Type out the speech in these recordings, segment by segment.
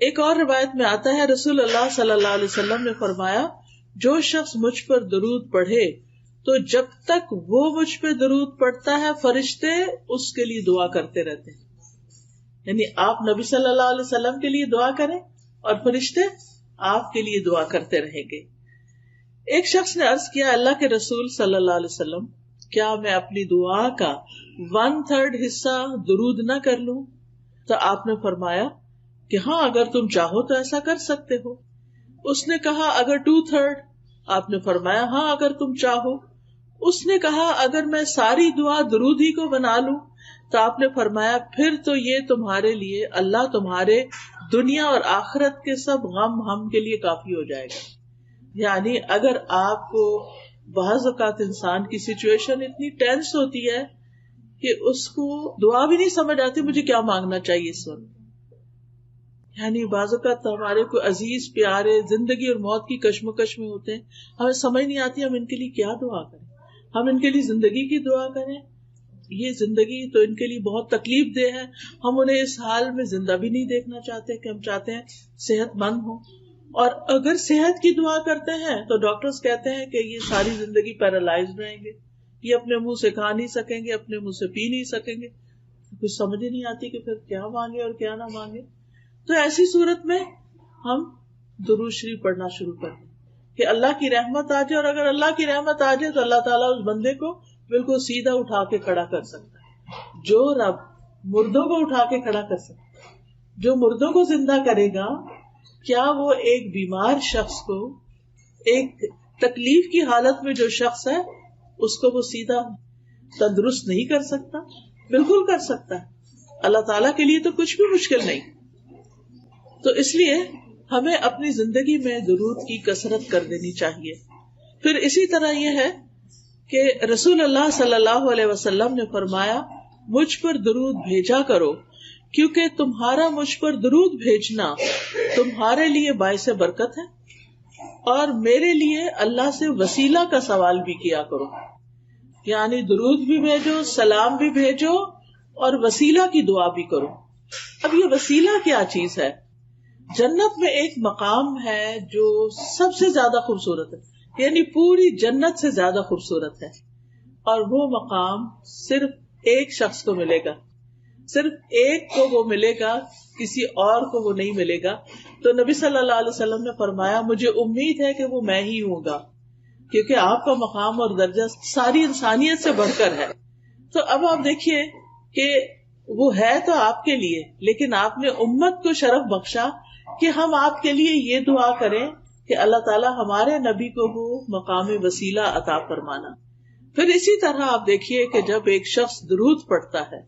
ایک اور روایت میں آتا ہے رسول اللہ صلی اللہ علیہ وسلم نے فرمایا جو شخص مجھ پر درود پڑھے تو جب تک وہ مجھ پہ درود پڑھتا ہے فرشتے اس کے لیے دعا کرتے رہتے ہیں. یعنی آپ نبی صلی اللہ علیہ وسلم کے لیے دعا کریں اور فرشتے آپ کے لیے دعا کرتے رہیں گے. ایک شخص نے عرض کیا اللہ کے رسول صلی اللہ علیہ وسلم کیا میں اپنی دعا کا 1/3 حصہ درود نہ کر لوں؟ تو آپ نے فرمایا کہ ہاں اگر تم چاہو تو ایسا کر سکتے ہو. اس نے کہا اگر 2/3؟ آپ نے فرمایا ہاں اگر تم چاہو. اس نے کہا اگر میں ساری دعا درود ہی کو بنا لوں؟ تو آپ نے فرمایا پھر تو یہ تمہارے لیے اللہ تمہارے دنیا اور آخرت کے سب غم ہم کے لیے کافی ہو جائے گا. یعنی اگر آپ کو بعض اوقات انسان کی سچویشن اتنی ٹینس ہوتی ہے کہ اس کو دعا بھی نہیں سمجھ آتی مجھے کیا مانگنا چاہیے اس وقت. یعنی بعض اوقات ہمارے کوئی عزیز پیارے زندگی اور موت کی کشمکش میں ہوتے ہیں, ہمیں سمجھ نہیں آتی ہم ان کے لیے کیا دعا کریں. ہم ان کے لیے زندگی کی دعا کریں, یہ زندگی تو ان کے لیے بہت تکلیف دہ ہے, ہم انہیں اس حال میں زندہ بھی نہیں دیکھنا چاہتے کہ ہم چاہتے ہیں صحت مند ہو. اور اگر صحت کی دعا کرتے ہیں تو ڈاکٹرز کہتے ہیں کہ یہ ساری زندگی پیرالائز رہیں گے, یہ اپنے منہ سے کھا نہیں سکیں گے, اپنے منہ سے پی نہیں سکیں گے. کچھ سمجھ ہی نہیں آتی کہ پھر کیا مانگے اور کیا نہ مانگے. تو ایسی صورت میں ہم درود شریف پڑھنا شروع کر دیں کہ اللہ کی رحمت آ جائے, اور اگر اللہ کی رحمت آ جائے تو اللہ تعالیٰ اس بندے کو بالکل سیدھا اٹھا کے کھڑا کر سکتا ہے. جو رب مردوں کو اٹھا کے کھڑا کر سکتا ہے, جو مردوں کو زندہ کرے گا, کیا وہ ایک بیمار شخص کو, ایک تکلیف کی حالت میں جو شخص ہے اس کو وہ سیدھا تندرست نہیں کر سکتا؟ بالکل کر سکتا ہے. اللہ تعالیٰ کے لیے تو کچھ بھی مشکل نہیں. تو اس لیے ہمیں اپنی زندگی میں درود کی کثرت کر دینی چاہیے. پھر اسی طرح یہ ہے کہ رسول اللہ صلی اللہ علیہ وسلم نے فرمایا مجھ پر درود بھیجا کرو کیونکہ تمہارا مجھ پر درود بھیجنا تمہارے لیے باعث برکت ہے, اور میرے لیے اللہ سے وسیلہ کا سوال بھی کیا کرو. یعنی درود بھی بھیجو, سلام بھی بھیجو, اور وسیلہ کی دعا بھی کرو. اب یہ وسیلہ کیا چیز ہے؟ جنت میں ایک مقام ہے جو سب سے زیادہ خوبصورت ہے, یعنی پوری جنت سے زیادہ خوبصورت ہے, اور وہ مقام صرف ایک شخص کو ملے گا, صرف ایک کو وہ ملے گا, کسی اور کو وہ نہیں ملے گا. تو نبی صلی اللہ علیہ وسلم نے فرمایا مجھے امید ہے کہ وہ میں ہی ہوں گا, کیونکہ آپ کا مقام اور درجہ ساری انسانیت سے بڑھ کر ہے. تو اب آپ دیکھیے کہ وہ ہے تو آپ کے لیے, لیکن آپ نے امت کو شرف بخشا کہ ہم آپ کے لیے یہ دعا کریں کہ اللہ تعالیٰ ہمارے نبی کو وہ مقام وسیلہ عطا فرمانا. پھر اسی طرح آپ دیکھیے کہ جب ایک شخص درود پڑھتا ہے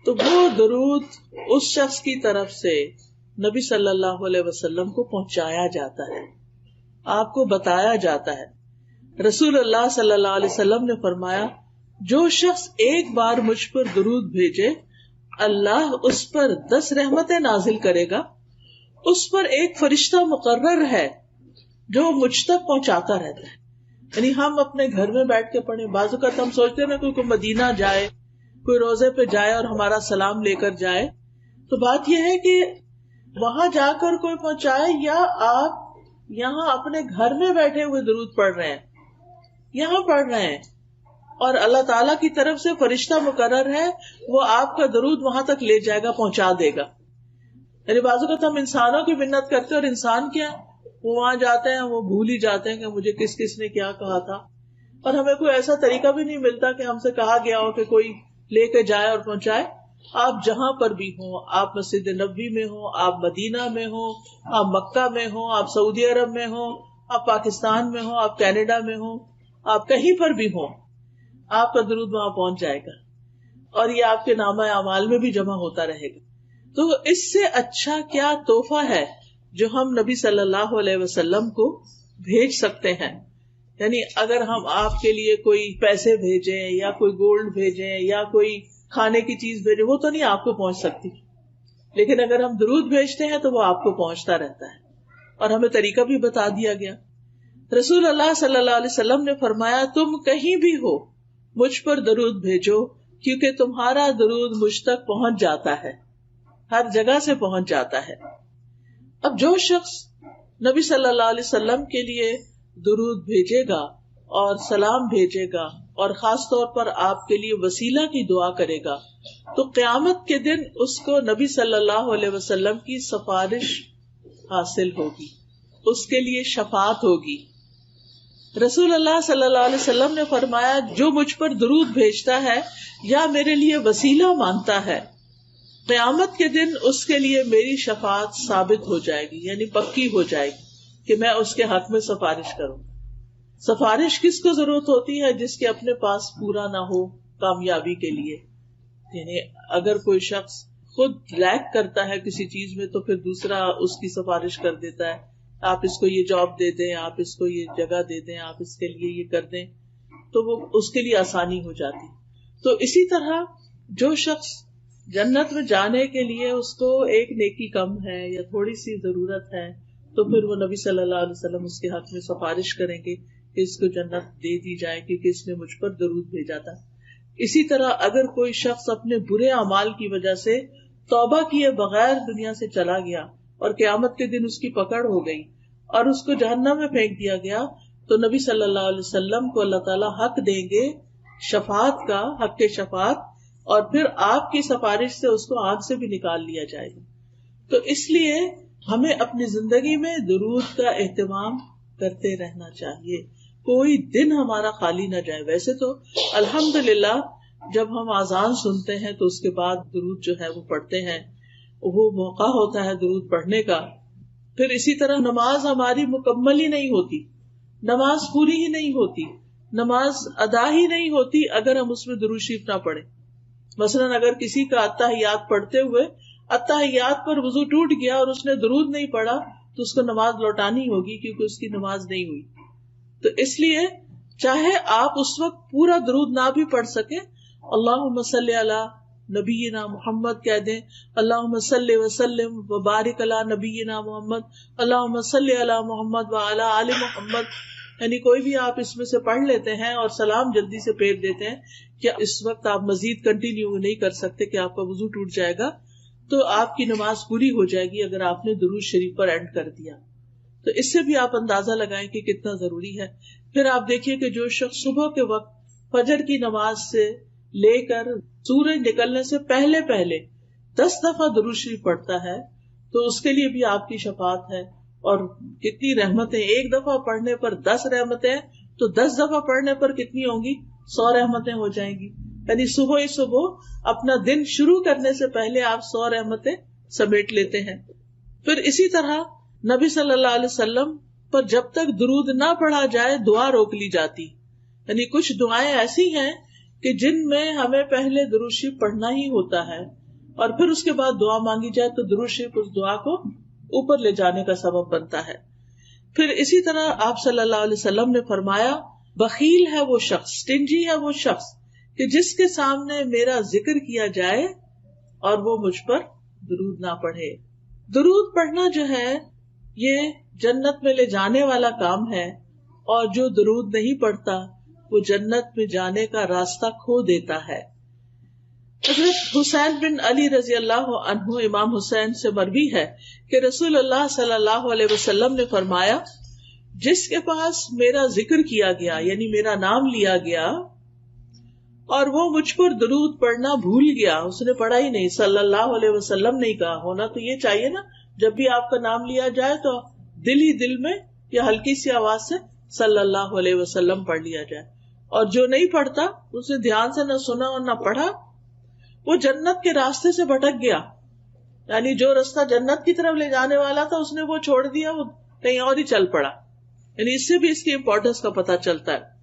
تو وہ درود اس شخص کی طرف سے نبی صلی اللہ علیہ وسلم کو پہنچایا جاتا ہے, آپ کو بتایا جاتا ہے. رسول اللہ صلی اللہ علیہ وسلم نے فرمایا جو شخص ایک بار مجھ پر درود بھیجے اللہ اس پر 10 رحمتیں نازل کرے گا. اس پر ایک فرشتہ مقرر ہے جو مجھ تک پہنچاتا رہتا ہے. یعنی ہم اپنے گھر میں بیٹھ کے پڑھیں, بعض اوقات ہم سوچتے ہیں نا کوئی مدینہ جائے, کوئی روزے پہ جائے اور ہمارا سلام لے کر جائے, تو بات یہ ہے کہ وہاں جا کر کوئی پہنچائے, یا آپ یہاں اپنے گھر میں بیٹھے ہوئے درود پڑھ رہے ہیں, یہاں پڑھ رہے ہیں, اور اللہ تعالیٰ کی طرف سے فرشتہ مقرر ہے وہ آپ کا درود وہاں تک لے جائے گا, پہنچا دے گا. یعنی بعض اوقات ہم انسانوں کی منت کرتے ہیں, اور انسان کیا وہ وہاں جاتے ہیں وہ بھول ہی جاتے ہیں کہ مجھے کس کس نے کیا کہا تھا, اور ہمیں کوئی ایسا طریقہ بھی نہیں ملتا کہ ہم سے کہا گیا ہو کہ کوئی لے کے جائے اور پہنچائے. آپ جہاں پر بھی ہوں, آپ مسجد نبوی میں ہوں, آپ مدینہ میں ہوں, آپ مکہ میں ہوں, آپ سعودی عرب میں ہوں, آپ پاکستان میں ہوں, آپ کینیڈا میں ہوں, آپ کہیں پر بھی ہوں, آپ کا درود وہاں پہنچ جائے گا, اور یہ آپ کے نامہ اعمال میں بھی جمع ہوتا رہے گا. تو اس سے اچھا کیا تحفہ ہے جو ہم نبی صلی اللہ علیہ وسلم کو بھیج سکتے ہیں. یعنی اگر ہم آپ کے لیے کوئی پیسے بھیجیں یا کوئی گولڈ بھیجیں یا کوئی کھانے کی چیز بھیجیں, وہ تو نہیں آپ کو پہنچ سکتی, لیکن اگر ہم درود بھیجتے ہیں تو وہ آپ کو پہنچتا رہتا ہے. اور ہمیں طریقہ بھی بتا دیا گیا. رسول اللہ صلی اللہ علیہ وسلم نے فرمایا تم کہیں بھی ہو مجھ پر درود بھیجو کیونکہ تمہارا درود مجھ تک پہنچ جاتا ہے, ہر جگہ سے پہنچ جاتا ہے. اب جو شخص نبی صلی اللہ علیہ وسلم کے لیے درود بھیجے گا اور سلام بھیجے گا اور خاص طور پر آپ کے لیے وسیلہ کی دعا کرے گا تو قیامت کے دن اس کو نبی صلی اللہ علیہ وسلم کی سفارش حاصل ہوگی، اس کے لیے شفاعت ہوگی. رسول اللہ صلی اللہ علیہ وسلم نے فرمایا جو مجھ پر درود بھیجتا ہے یا میرے لیے وسیلہ مانگتا ہے قیامت کے دن اس کے لیے میری شفاعت ثابت ہو جائے گی، یعنی پکی ہو جائے گی کہ میں اس کے حق میں سفارش کروں. سفارش کس کو ضرورت ہوتی ہے؟ جس کے اپنے پاس پورا نہ ہو کامیابی کے لیے. یعنی اگر کوئی شخص خود لیک کرتا ہے کسی چیز میں تو پھر دوسرا اس کی سفارش کر دیتا ہے، آپ اس کو یہ جاب دے دیں، آپ اس کو یہ جگہ دے دیں، آپ اس کے لیے یہ کر دیں، تو وہ اس کے لیے آسانی ہو جاتی. تو اسی طرح جو شخص جنت میں جانے کے لیے اس کو ایک نیکی کم ہے یا تھوڑی سی ضرورت ہے تو پھر وہ نبی صلی اللہ علیہ وسلم اس کے حق میں سفارش کریں گے کہ اس کو جنت دے دی جائے کیونکہ اس نے مجھ پر درود بھیجا تھا. اسی طرح اگر کوئی شخص اپنے برے اعمال کی وجہ سے توبہ کیے بغیر دنیا سے چلا گیا اور قیامت کے دن اس کی پکڑ ہو گئی اور اس کو جہنم میں پھینک دیا گیا تو نبی صلی اللہ علیہ وسلم کو اللہ تعالیٰ حق دیں گے شفاعت کا، حق کے شفاعت، اور پھر آپ کی سفارش سے اس کو آگ سے بھی نکال لیا جائے گا. تو اس لیے ہمیں اپنی زندگی میں درود کا اہتمام کرتے رہنا چاہیے، کوئی دن ہمارا خالی نہ جائے. ویسے تو الحمدللہ جب ہم اذان سنتے ہیں تو اس کے بعد درود جو ہے وہ پڑھتے ہیں، وہ موقع ہوتا ہے درود پڑھنے کا. پھر اسی طرح نماز ہماری مکمل ہی نہیں ہوتی، نماز پوری ہی نہیں ہوتی، نماز ادا ہی نہیں ہوتی اگر ہم اس میں درود شریف نہ پڑھیں. مثلاً اگر کسی کا اتحیات پڑھتے ہوئے اتحیات پر وضو ٹوٹ گیا اور اس نے درود نہیں پڑھا تو اس کو نماز لوٹانی ہوگی کیونکہ اس کی نماز نہیں ہوئی. تو اس لیے چاہے آپ اس وقت پورا درود نہ بھی پڑھ سکیں، اللہم صلی علی نبینا محمد کہہ دیں، اللہم صلی وسلم وبارک علی نبینا محمد، اللہم صلی علی محمد وعلی آل محمد، یعنی کوئی بھی آپ اس میں سے پڑھ لیتے ہیں اور سلام جلدی سے پھیر دیتے ہیں. کیا اس وقت آپ مزید کنٹینیو نہیں کر سکتے کہ آپ کا وضو ٹوٹ جائے گا تو آپ کی نماز پوری ہو جائے گی اگر آپ نے درود شریف پر اینڈ کر دیا. تو اس سے بھی آپ اندازہ لگائیں کہ کتنا ضروری ہے. پھر آپ دیکھیے کہ جو شخص صبح کے وقت فجر کی نماز سے لے کر سورج نکلنے سے پہلے 10 دفعہ درود شریف پڑھتا ہے تو اس کے لیے بھی آپ کی شفاعت ہے. اور کتنی رحمتیں، ایک دفعہ پڑھنے پر 10 رحمتیں تو 10 دفعہ پڑھنے پر کتنی ہوں گی؟ 100 رحمتیں ہو جائیں گی. یعنی صبح ہی صبح اپنا دن شروع کرنے سے پہلے آپ 100 رحمتیں سمیٹ لیتے ہیں. پھر اسی طرح نبی صلی اللہ علیہ وسلم پر جب تک درود نہ پڑھا جائے دعا روک لی جاتی. یعنی کچھ دعائیں ایسی ہیں کہ جن میں ہمیں پہلے درود شریف پڑھنا ہی ہوتا ہے اور پھر اس کے بعد دعا مانگی جائے تو درود شریف اس دعا کو اوپر لے جانے کا سبب بنتا ہے. پھر اسی طرح آپ صلی اللہ علیہ وسلم نے فرمایا بخیل ہے وہ شخص، سٹنجی ہے وہ شخص کہ جس کے سامنے میرا ذکر کیا جائے اور وہ مجھ پر درود نہ پڑھے. درود پڑھنا جو ہے یہ جنت میں لے جانے والا کام ہے، اور جو درود نہیں پڑھتا وہ جنت میں جانے کا راستہ کھو دیتا ہے. حضرت حسین بن علی رضی اللہ عنہ امام حسین سے مروی ہے کہ رسول اللہ صلی اللہ علیہ وسلم نے فرمایا جس کے پاس میرا ذکر کیا گیا یعنی میرا نام لیا گیا اور وہ مجھ پر درود پڑھنا بھول گیا، اس نے پڑھا ہی نہیں، صلی اللہ علیہ وسلم نہیں کہا. ہونا تو یہ چاہیے نا، جب بھی آپ کا نام لیا جائے تو دل ہی دل میں یا ہلکی سی آواز سے صلی اللہ علیہ وسلم پڑھ لیا جائے. اور جو نہیں پڑھتا، اسے دھیان سے نہ سنا اور نہ پڑھا، وہ جنت کے راستے سے بھٹک گیا. یعنی جو راستہ جنت کی طرف لے جانے والا تھا اس نے وہ چھوڑ دیا، وہ کہیں اور ہی چل پڑا. یعنی اس سے بھی اس کی امپورٹنس کا پتہ چلتا ہے.